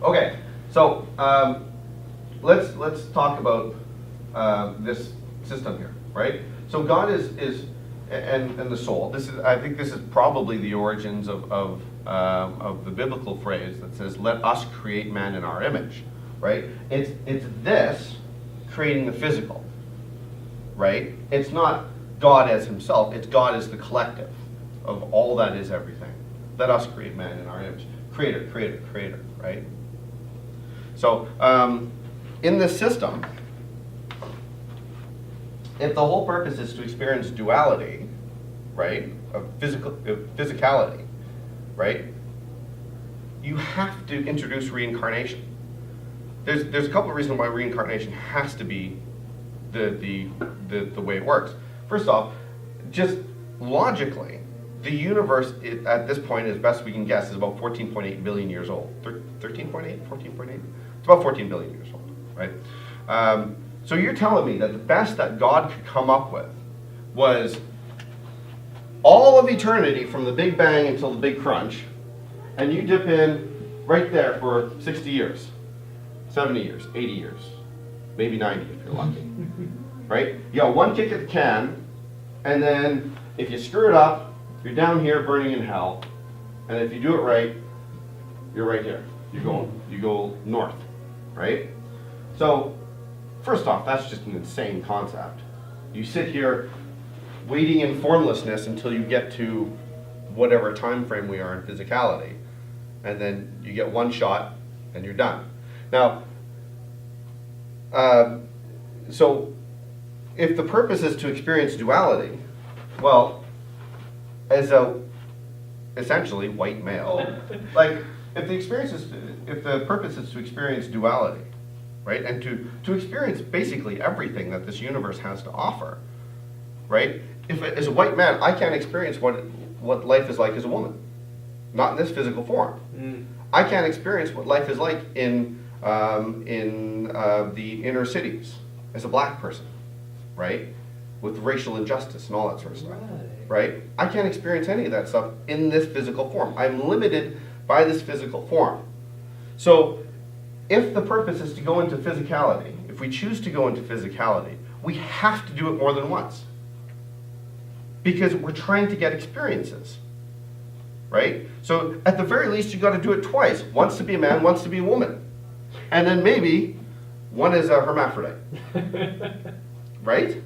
Okay, so let's talk about this system here, right? So God is and the soul. I think this is probably the origins of the biblical phrase that says, "Let us create man in our image," right? It's this creating the physical, right? It's not God as himself. It's God as the collective of all that is everything. Let us create man in our image. Creator, creator, creator, right? So in this system, if the whole purpose is to experience duality, right, of physicality, right, you have to introduce reincarnation. There's a couple of reasons why reincarnation has to be the way it works. First off, just logically, the universe at this point, as best we can guess, is about 14.8 billion years old. 13.8, 14.8? It's about 14 billion years old, right? So you're telling me that the best that God could come up with was all of eternity from the Big Bang until the Big Crunch, and you dip in right there for 60 years, 70 years, 80 years, maybe 90 if you're lucky, right? You got one kick at the can, and then if you screw it up, you're down here burning in hell, and if you do it right, you're right here. You go north, right? So, first off, that's just an insane concept. You sit here waiting in formlessness until you get to whatever time frame we are in physicality, and then you get one shot and you're done. Now, so if the purpose is to experience duality, well, as a essentially white male, like if the purpose is to experience duality, right, and to experience basically everything that this universe has to offer, right? If as a white man, I can't experience what life is like as a woman, not in this physical form. I can't experience what life is like in the inner cities as a black person, right, with racial injustice and all that sort of stuff, right? I can't experience any of that stuff in this physical form. I'm limited by this physical form. So if the purpose is to go into physicality, if we choose to go into physicality, we have to do it more than once. Because we're trying to get experiences, right? So at the very least, you got to do it twice. Once to be a man, once to be a woman. And then maybe one is a hermaphrodite, right?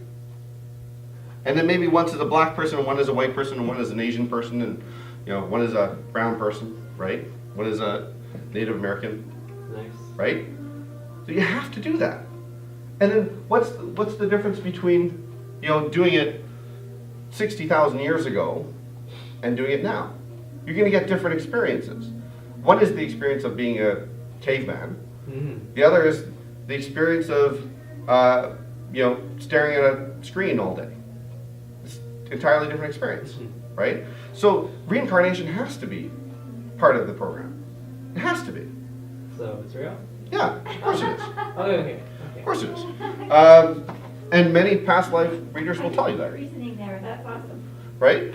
And then maybe once is a black person, and one is a white person, and one is an Asian person, and one is a brown person, right? One is a Native American, Nice. right? So you have to do that. And then what's the difference between doing it 60,000 years ago and doing it now? You're going to get different experiences. One is the experience of being a caveman. Mm-hmm. The other is the experience of staring at a screen all day. It's an entirely different experience, right? So reincarnation has to be part of the program. It has to be. So it's real? Yeah, of course it is. Okay. Of course it is. And many past life readers will tell you that. Reasoning there, that's awesome. Right?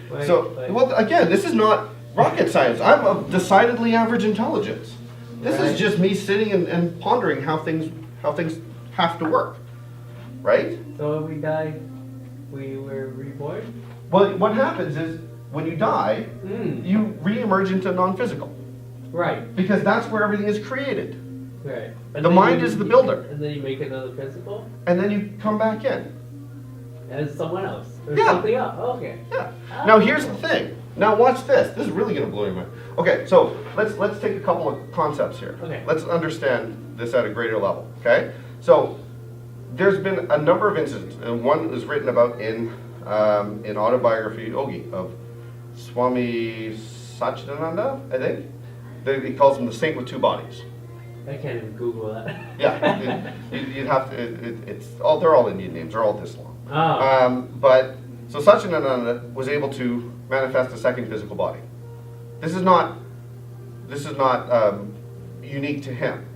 Well, again, this is not rocket science. I'm of decidedly average intelligence. This is just me sitting and pondering how things have to work. Right? So when we die, we were reborn? Well, what happens is when you die, you re-emerge into non-physical. Right. Because that's where everything is created. Right. The mind is the builder. And then you make another physical? And then you come back in. As someone else? Or Yeah. something else? Okay. Yeah. Now here's the thing. Now watch this. This is really going to blow your mind. Okay, so let's take a couple of concepts here. Okay. Let's understand this at a greater level. Okay. So there's been a number of incidents, and one was written about in Autobiography Yogi of Swami Satchidananda, I think. He calls him the saint with two bodies. I can't even Google that. Yeah, you'd have to. They're all Indian names. They're all this long. Oh. But so Satchidananda was able to manifest a second physical body. This is not unique to him,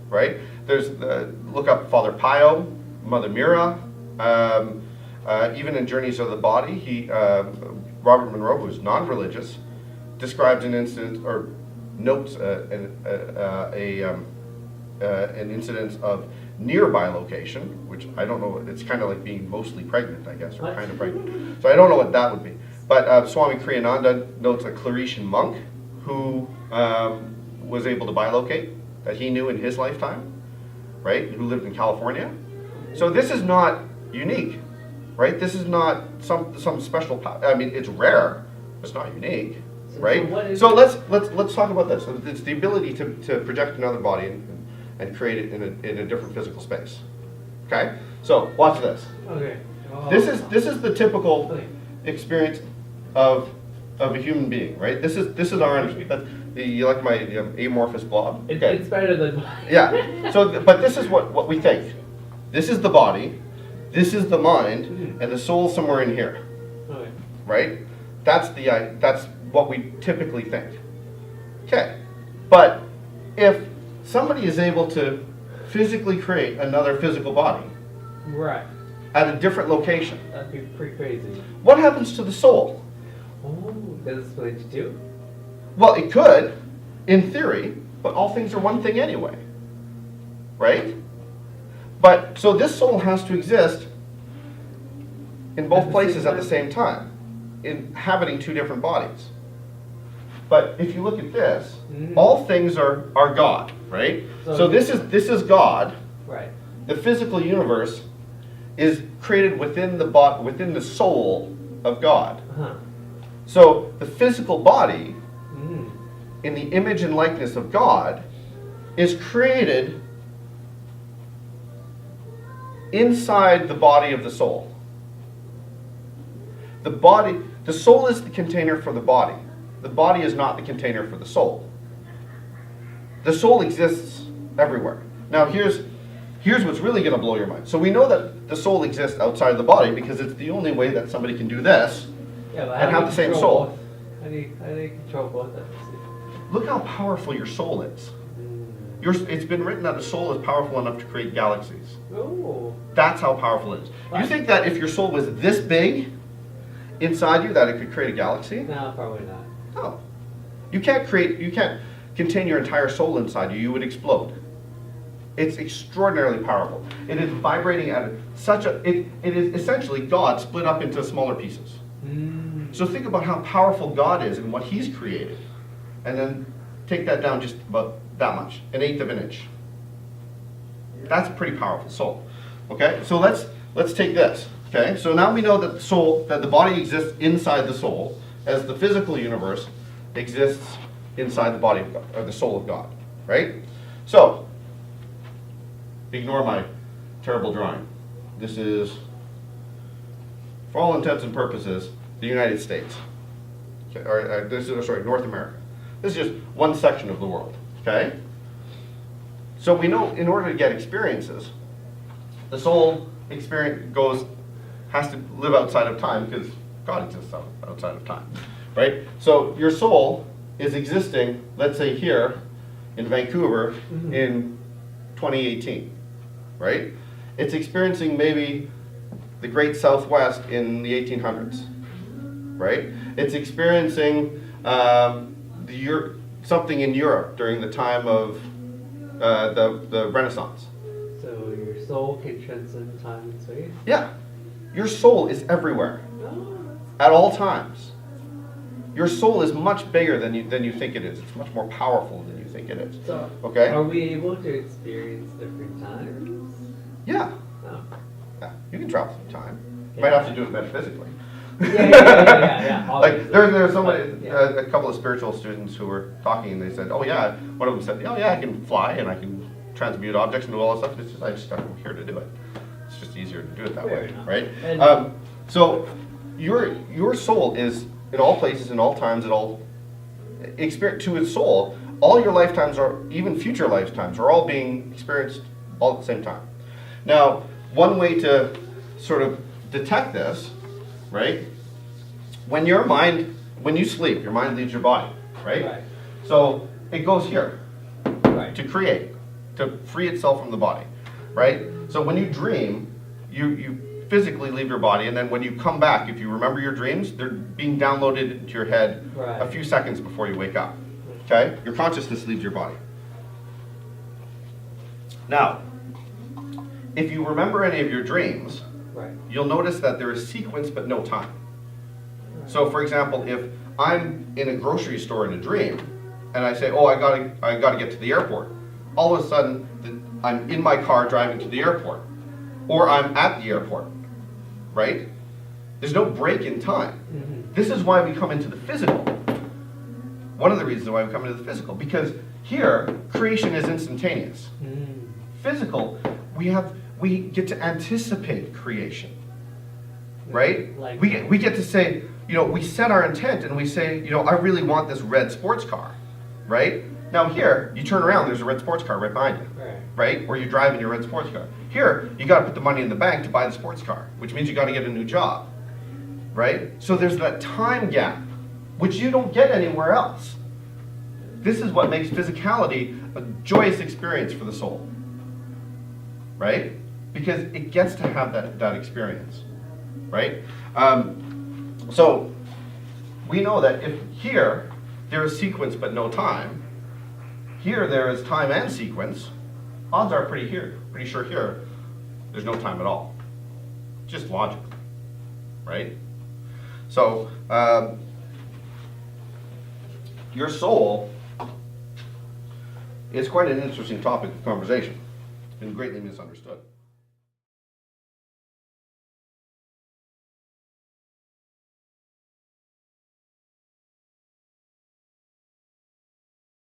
right? There's look up Father Pio, Mother Mira, even in Journeys of the Body. Robert Monroe, who's non-religious, describes an incident or notes a an incidence of nearby location, which I don't know, it's kind of like being mostly pregnant, I guess, or What? kind of pregnant. So I don't know what that would be. But Swami Kriyananda notes a Claretian monk who was able to bilocate, that he knew in his lifetime, right, who lived in California. So this is not unique, right? This is not some special power. I mean, it's rare, but it's not unique, right? So let's talk about this. It's the ability to project another body and create it in a different physical space. Okay? So watch this. Okay. Oh. This is the typical Okay. experience of a human being, right? This is our understanding. You like my amorphous blob? It's better than. Yeah. So, but this is what we think. This is the body. This is the mind, and the soul somewhere in here, Okay. right? That's what we typically think. Okay. But if somebody is able to physically create another physical body Right. at a different location, That'd be pretty crazy. what happens to the soul? Oh, does it split into two? Well, it could, in theory, but all things are one thing anyway, right? But, so this soul has to exist in both At the places same at the time? same time, inhabiting two different bodies. But if you look at this, all things are God, right? So- So this is God. Right. The physical universe is created within within the soul of God. Uh-huh. So the physical body, Mm. in the image and likeness of God, is created inside the body of the soul. The soul is the container for the body. The body is not the container for the soul. The soul exists everywhere. Now here's what's really going to blow your mind. So we know that the soul exists outside of the body because it's the only way that somebody can do this Yeah, but and how do have you the same control soul. both? How do you control both of them? Look how powerful your soul is. It's been written that the soul is powerful enough to create galaxies. Oh. That's how powerful it is. You Right. think that if your soul was this big inside you that it could create a galaxy? No, probably not. No. You can't contain your entire soul inside you. You would explode. It's extraordinarily powerful. It is vibrating at it is essentially God split up into smaller pieces. Mm. So think about how powerful God is and what He's created. And then take that down just about that much, 1/8 of an inch. That's a pretty powerful soul. Okay, so let's take this. Okay, so now we know that the body exists inside the soul, as the physical universe exists inside the body of God, or the soul of God, right? So, ignore my terrible drawing. This is, for all intents and purposes, the United States. Okay, or North America. This is just one section of the world, okay? So we know in order to get experiences, the soul has to live outside of time because God exists outside of time, right? So your soul is existing, let's say here in Vancouver in 2018, right? It's experiencing maybe the Great Southwest in the 1800s, right? It's experiencing something in Europe during the time of the Renaissance. So your soul can transcend time and space? Yeah, your soul is everywhere Oh, at all times. Your soul is much bigger than you think it is. It's much more powerful than you think it is. so Okay? are we able to experience different times? Yeah, No. yeah. You can travel through time. You might have to do it metaphysically. Yeah. Like obviously. there's somebody, But, yeah. a couple of spiritual students who were talking, and they said, "Oh yeah," one of them said, "Oh yeah, I can fly and I can transmute objects and do all that stuff. It's just I just got here to do it. It's just easier to do it that Fair way, enough. right?" And- So your soul is in all places, in all times, at all experience to its soul. All your lifetimes, or even future lifetimes, are all being experienced all at the same time. Now, one way to sort of detect this, right? When you sleep, your mind leaves your body, right? Right. So it goes here Right. to create, to free itself from the body, right? So when you dream, you physically leave your body, and then when you come back, if you remember your dreams, they're being downloaded into your head Right. a few seconds before you wake up. Okay? Your consciousness leaves your body. Now, if you remember any of your dreams, Right. you'll notice that there is sequence but no time. So for example, if I'm in a grocery store in a dream, and I say, oh, I gotta get to the airport, all of a sudden, I'm in my car driving to the airport, or I'm at the airport, right? There's no break in time. Mhm. This is why we come into the physical. One of the reasons why we come into the physical, because here, creation is instantaneous. Mm. Physical, we get to anticipate creation, right? Like- We get to say, we set our intent and we say, I really want this red sports car, right? Now here, you turn around, there's a red sports car right behind you, Right. right? Or you're driving your red sports car. Here, you got to put the money in the bank to buy the sports car, which means you got to get a new job, right? So there's that time gap, which you don't get anywhere else. This is what makes physicality a joyous experience for the soul, right? Because it gets to have that experience, right? So we know that if here there is sequence but no time, here there is time and sequence, odds are pretty sure here there's no time at all. Just logic, right? So your soul is quite an interesting topic of conversation. It's been greatly misunderstood.